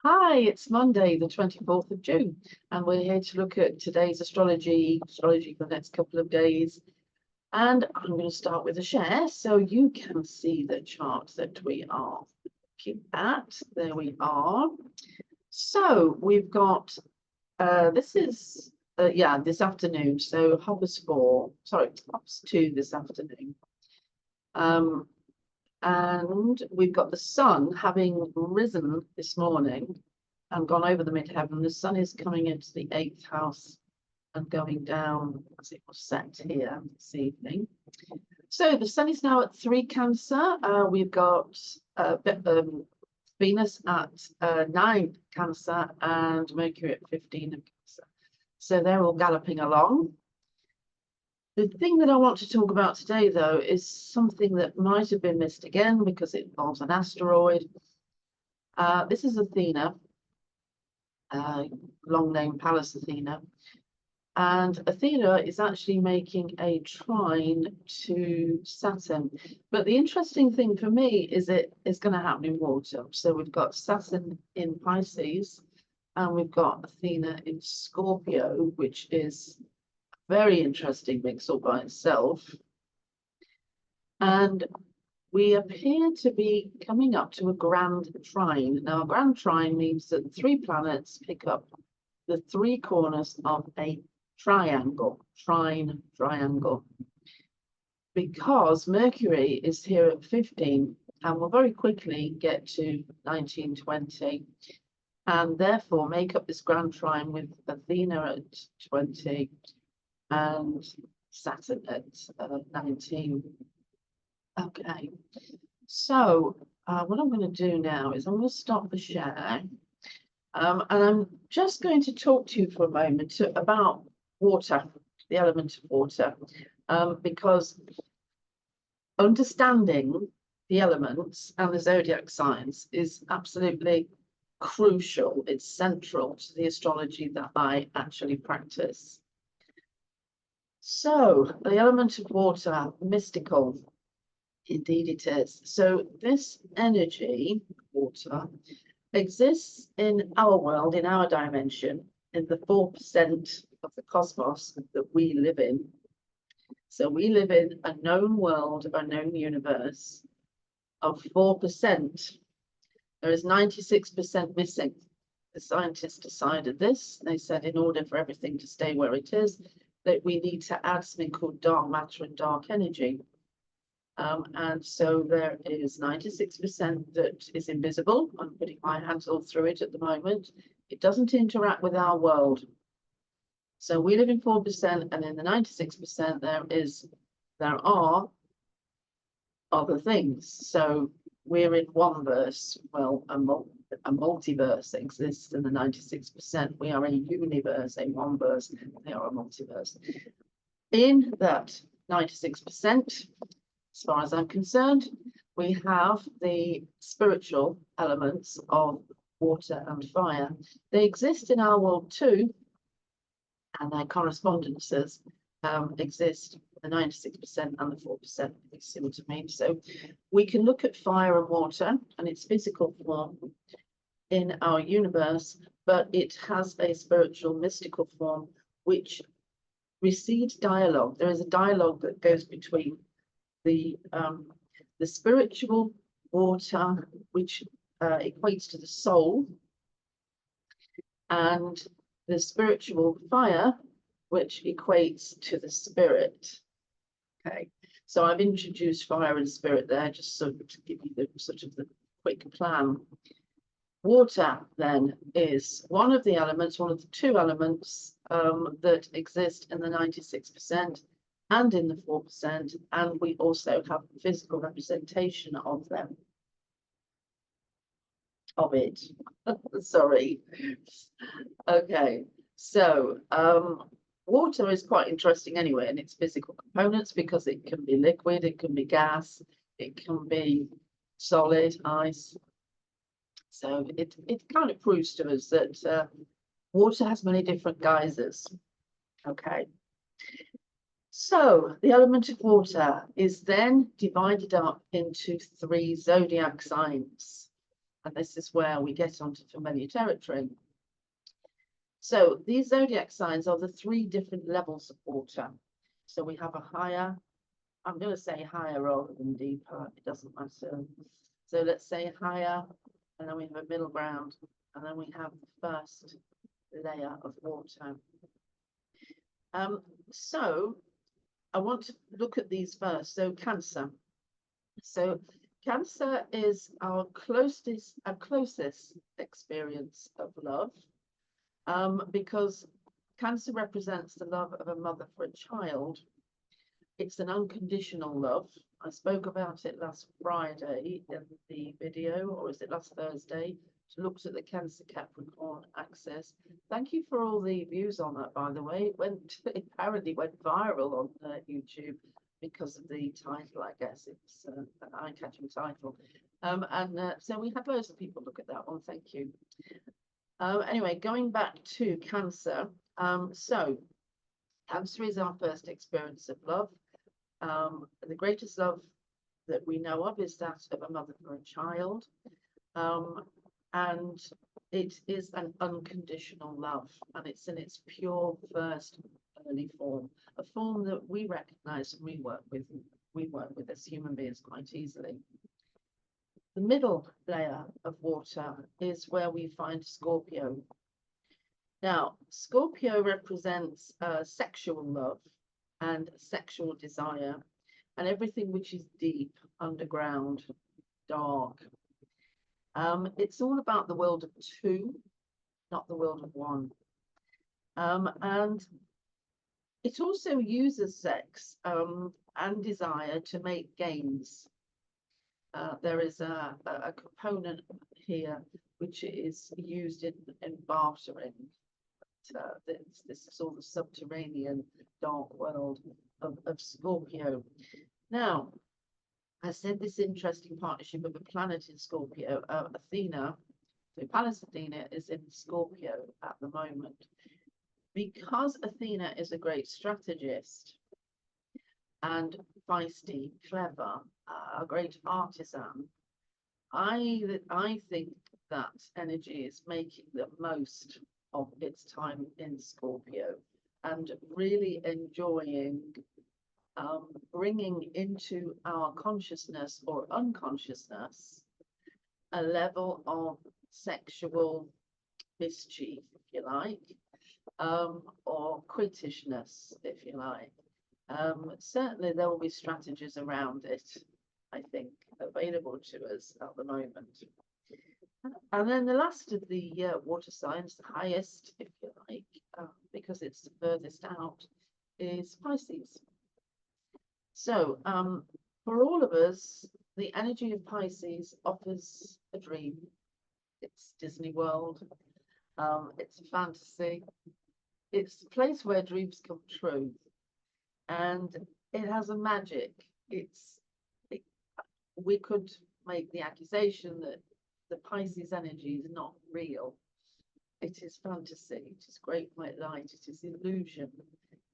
Hi, it's Monday, the 24th of June, and we're here to look at today's astrology for the next couple of days. And I'm going to start with a share so you can see the chart that we are looking at. There we are. So we've got, this is, this afternoon. So hops 2 this afternoon. And we've got the sun having risen this morning and gone over the midheaven. The sun is coming into the 8th house and going down as it was set here this evening. So the sun is now at 3 Cancer. We've got Venus at 9 Cancer and Mercury at 15 of Cancer. So they're all galloping along. The thing that I want to talk about today, though, is something that might have been missed again because it involves an asteroid. This is Athena, long name Pallas Athena. And Athena is actually making a trine to Saturn. But the interesting thing for me is it is going to happen in water. So we've got Saturn in Pisces, and we've got Athena in Scorpio, which is very interesting mix all by itself. And we appear to be coming up to a grand trine. Now, a grand trine means that 3 planets pick up the 3 corners of a triangle, triangle. Because Mercury is here at 15 and will very quickly get to 1920 and therefore make up this grand trine with Athena at 20 and Saturn at 19. Okay, so what I'm going to do now is I'm going to stop the share, and I'm just going to talk to you for a moment about water, the element of water, because understanding the elements and the zodiac signs is absolutely crucial. It's central to the astrology that I actually practice. So the element of water, mystical, indeed it is. So this energy, water, exists in our world, in our dimension, in the 4% of the cosmos that we live in. So we live in a known world, a known universe of 4%. There is 96% missing. The scientists decided this. They said in order for everything to stay where it is, that we need to add something called dark matter and dark energy. And so there is 96% that is invisible. I'm putting my hands all through it at the moment. It doesn't interact with our world. So we live in 4%, and in the 96% there are other things. So we're in one verse. Well, a multiverse exists in the 96%. We are a universe, a one verse. They are a multiverse. In that 96%, as far as I'm concerned, we have the spiritual elements of water and fire. They exist in our world too, and their correspondences exist, the 96% and the 4%, you see what I mean? So we can look at fire and water and its physical form in our universe, but it has a spiritual, mystical form which receives dialogue. There is a dialogue that goes between the spiritual water, which equates to the soul, and the spiritual fire, which equates to the spirit. Okay, so I've introduced fire and spirit there, just sort of to give you the sort of the quick plan. Water then is one of the elements, one of the 2 elements that exist in the 96% and in the 4%, and we also have physical representation of them. Of it. Sorry. Okay, so water is quite interesting anyway in its physical components because it can be liquid, it can be gas, it can be solid, ice. So it kind of proves to us that water has many different guises. Okay. So the element of water is then divided up into 3 zodiac signs. And this is where we get onto familiar territory. So these zodiac signs are the 3 different levels of water. So we have a higher, I'm going to say higher rather than deeper, it doesn't matter. So let's say higher, and then we have a middle ground, and then we have the first layer of water. So I want to look at these first. So Cancer. So Cancer is our closest experience of love, because Cancer represents the love of a mother for a child. It's an unconditional love. I spoke about it last Friday in the video, or is it last Thursday? Looked at the Cancer Capricorn axis. Thank you for all the views on that, by the way. It apparently went viral on YouTube because of the title, I guess. It's an eye-catching title. So we had loads of people look at that one. Thank you. Anyway, going back to Cancer. So Cancer is our first experience of love. The greatest love that we know of is that of a mother for a child. And it is an unconditional love, and it's in its pure first early form, a form that we recognize and we work with as human beings quite easily. The middle layer of water is where we find Scorpio. Now, Scorpio represents sexual love and sexual desire, and everything which is deep, underground, dark. It's all about the world of 2, not the world of 1. And it also uses sex and desire to make gains. There is a component here which is used in bartering. This is all the subterranean dark world of Scorpio. Now, I said this interesting partnership of a planet in Scorpio, Athena. So Pallas Athena is in Scorpio at the moment. Because Athena is a great strategist and feisty, clever, a great artisan, I think that energy is making the most of its time in Scorpio and really enjoying bringing into our consciousness or unconsciousness a level of sexual mischief, if you like, or quitishness, if you like. Certainly there will be strategies around it, I think, available to us at the moment. And then the last of the water signs, the highest, if you like, because it's the furthest out, is Pisces. So for all of us, the energy of Pisces offers a dream. It's Disney World. It's a fantasy. It's a place where dreams come true. And it has a magic. We could make the accusation that the Pisces energy is not real. It is fantasy. It is great white light. It is illusion.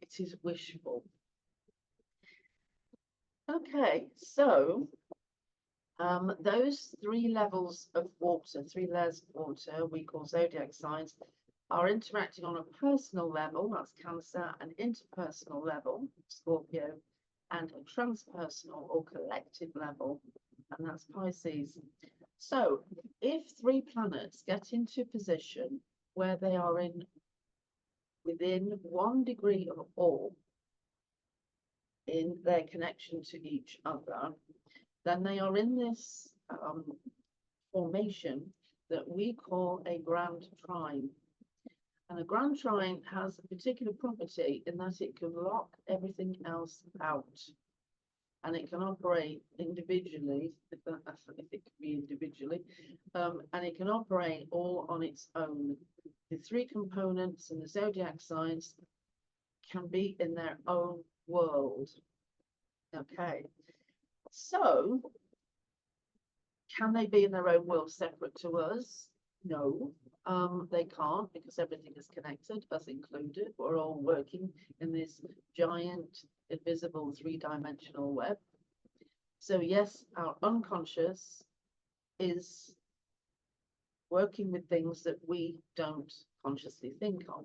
It is wishful. Okay, so those 3 levels of water, 3 layers of water we call zodiac signs, are interacting on a personal level, that's Cancer, an interpersonal level, Scorpio, and a transpersonal or collective level, and that's Pisces. So if 3 planets get into position where they are within 1 degree of awe in their connection to each other, then they are in this formation that we call a grand trine. And a grand trine has a particular property in that it can lock everything else out. And it can operate individually, if it can be individually, and it can operate all on its own. The 3 components in the zodiac signs can be in their own world. Okay, so can they be in their own world separate to us? No, they can't, because everything is connected, us included. We're all working in this giant, invisible 3-dimensional web. So yes, our unconscious is working with things that we don't consciously think of.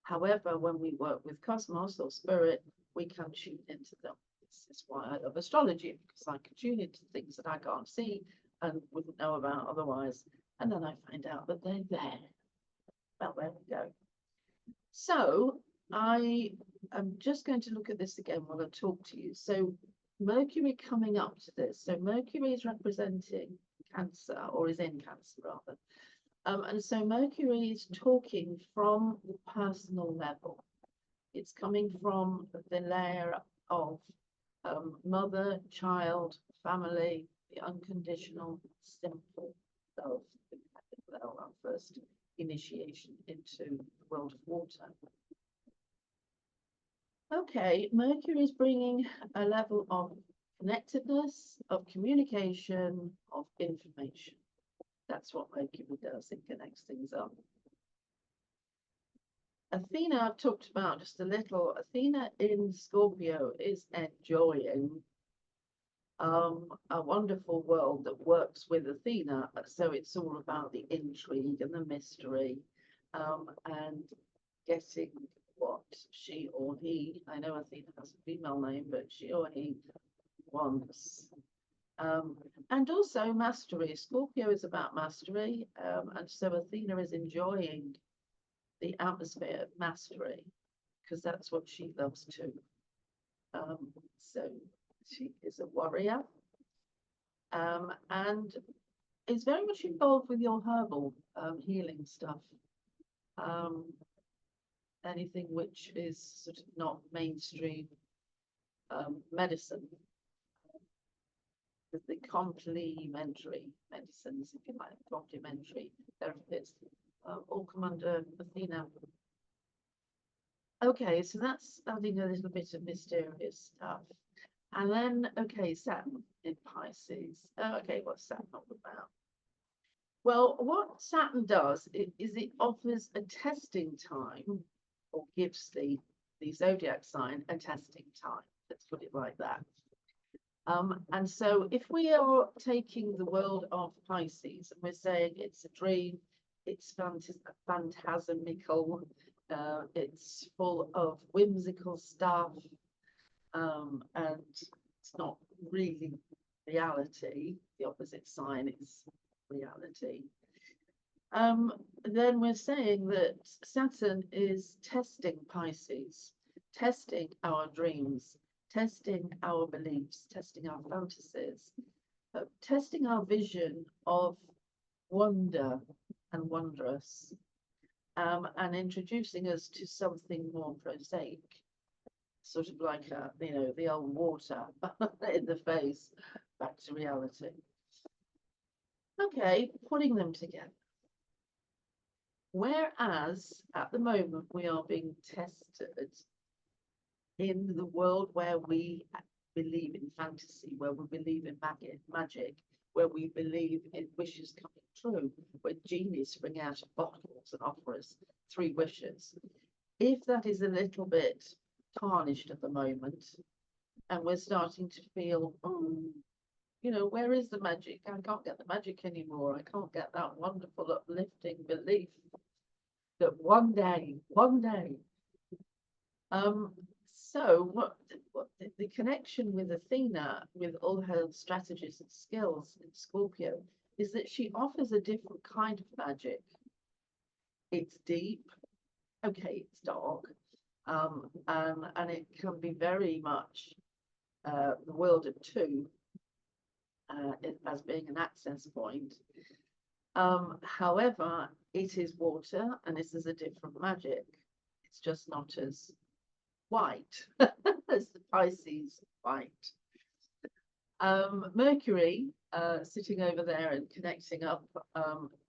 However, when we work with cosmos or spirit, we can tune into them. This is why I love astrology, because I can tune into things that I can't see and wouldn't know about otherwise. And then I find out that they're there. Well, there we go. So I am just going to look at this again while I talk to you. So Mercury coming up to this. So Mercury is representing Cancer, or is in Cancer rather. And so Mercury is talking from the personal level. It's coming from the layer of mother, child, family, the unconditional, simple love, our first initiation into the world of water. Okay, Mercury is bringing a level of connectedness, of communication, of information. That's what Mercury does, it connects things up. Athena, I've talked about just a little. Athena in Scorpio is enjoying a wonderful world that works with Athena. So it's all about the intrigue and the mystery, and getting what she or he, I know Athena has a female name, but she or he wants. And also mastery. Scorpio is about mastery, and so Athena is enjoying the atmosphere of mastery, because that's what she loves too. So she is a warrior, and is very much involved with your herbal healing stuff. Anything which is sort of not mainstream medicine. The complementary medicines, if you like, complementary therapies, all come under Athena. Okay, so that's adding a little bit of mysterious stuff. And then, okay, Saturn in Pisces. Okay, what's Saturn all about? Well, what Saturn does is it offers a testing time, or gives the zodiac sign a testing time. Let's put it like that. And so if we are taking the world of Pisces and we're saying it's a dream, it's phantasmical, it's full of whimsical stuff, and it's not really reality, the opposite sign is reality. Then we're saying that Saturn is testing Pisces, testing our dreams, testing our beliefs, testing our fantasies, testing our vision of wonder and wondrous, and introducing us to something more prosaic, sort of like the old water in the face, back to reality. Okay, putting them together. Whereas at the moment we are being tested in the world where we believe in fantasy, where we believe in magic, where we believe in wishes coming true, where genies spring out of bottles and offer us 3 wishes. If that is a little bit tarnished at the moment, and we're starting to feel, where is the magic? I can't get the magic anymore. I can't get that wonderful, uplifting belief that one day, so what the connection with Athena, with all her strategies and skills in Scorpio, is that she offers a different kind of magic. It's deep, okay, it's dark, and it can be very much the world of 2 as being an access point. However, it is water, and this is a different magic. It's just not as white as the Pisces white. Mercury, sitting over there and connecting up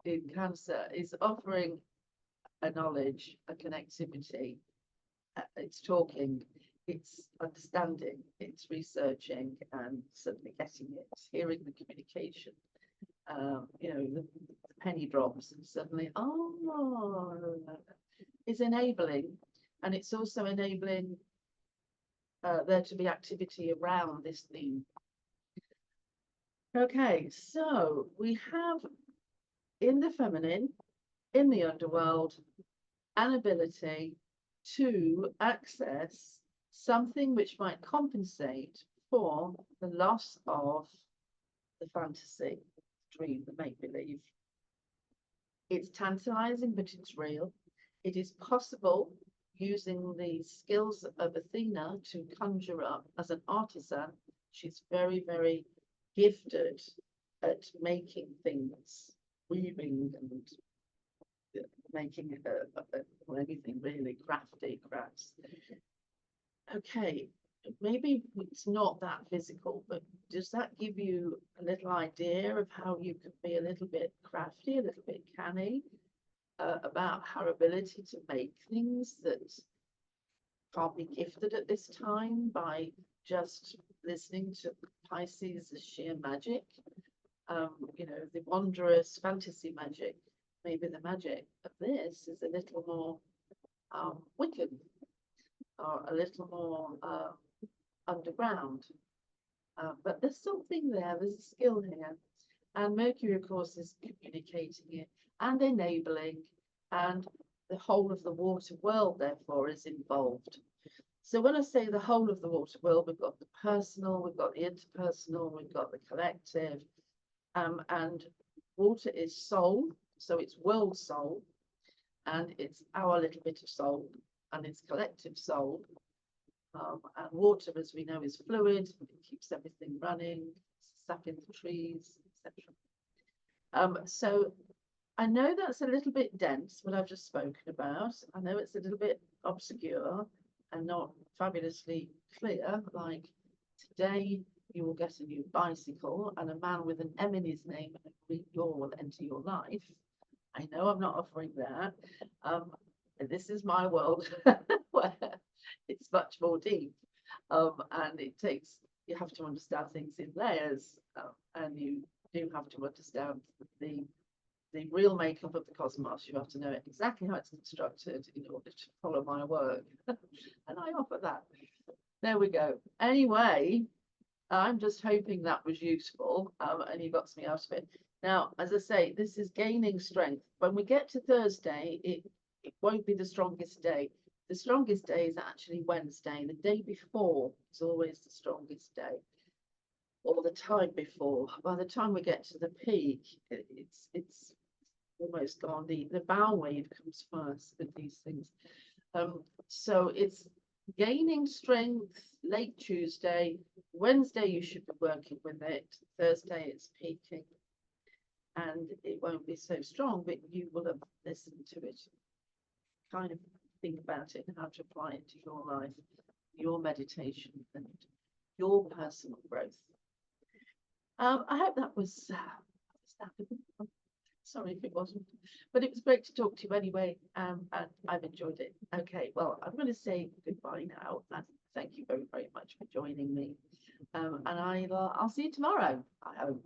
in Cancer, is offering a knowledge, a connectivity. It's talking, it's understanding, it's researching, and suddenly getting it, hearing the communication. The penny drops, and suddenly, is enabling, and it's also enabling there to be activity around this theme. Okay, so we have in the feminine, in the underworld, an ability to access something which might compensate for the loss of the fantasy, the dream, the make-believe. It's tantalizing, but it's real. It is possible using the skills of Athena to conjure up as an artisan. She's very, very gifted at making things, weaving and making anything really crafty crafts. Okay, maybe it's not that physical, but does that give you a little idea of how you could be a little bit crafty, a little bit canny about her ability to make things that can't be gifted at this time by just listening to Pisces' sheer magic? You know, the wondrous fantasy magic. Maybe the magic of this is a little more wicked or a little more underground. But there's something there, there's a skill here. And Mercury, of course, is communicating it and enabling, and the whole of the water world, therefore, is involved. So when I say the whole of the water world, we've got the personal, we've got the interpersonal, we've got the collective, and water is soul, so it's world soul, and it's our little bit of soul, and it's collective soul. And water, as we know, is fluid. It keeps everything running, sapping the trees, etc. So I know that's a little bit dense, what I've just spoken about. I know it's a little bit obscure and not fabulously clear, like today you will get a new bicycle and a man with an M in his name and a green door will enter your life. I know I'm not offering that. This is my world where it's much more deep, and it takes, you have to understand things in layers, and you do have to understand the real makeup of the cosmos. You have to know exactly how it's constructed in order to follow my work, and I offer that. There we go. Anyway, I'm just hoping that was useful, and you got something out of it. Now, as I say, this is gaining strength. When we get to Thursday, it won't be the strongest day. The strongest day is actually Wednesday. The day before is always the strongest day, or the time before. By the time we get to the peak, it's almost gone. The bow wave comes first with these things. So it's gaining strength late Tuesday. Wednesday you should be working with it. Thursday it's peaking, and it won't be so strong, but you will have listened to it, kind of think about it and how to apply it to your life, your meditation, and your personal growth. I hope that was sorry if it wasn't, but it was great to talk to you anyway, and I've enjoyed it. Okay, well, I'm going to say goodbye now, and thank you very, very much for joining me. And I'll see you tomorrow, I hope.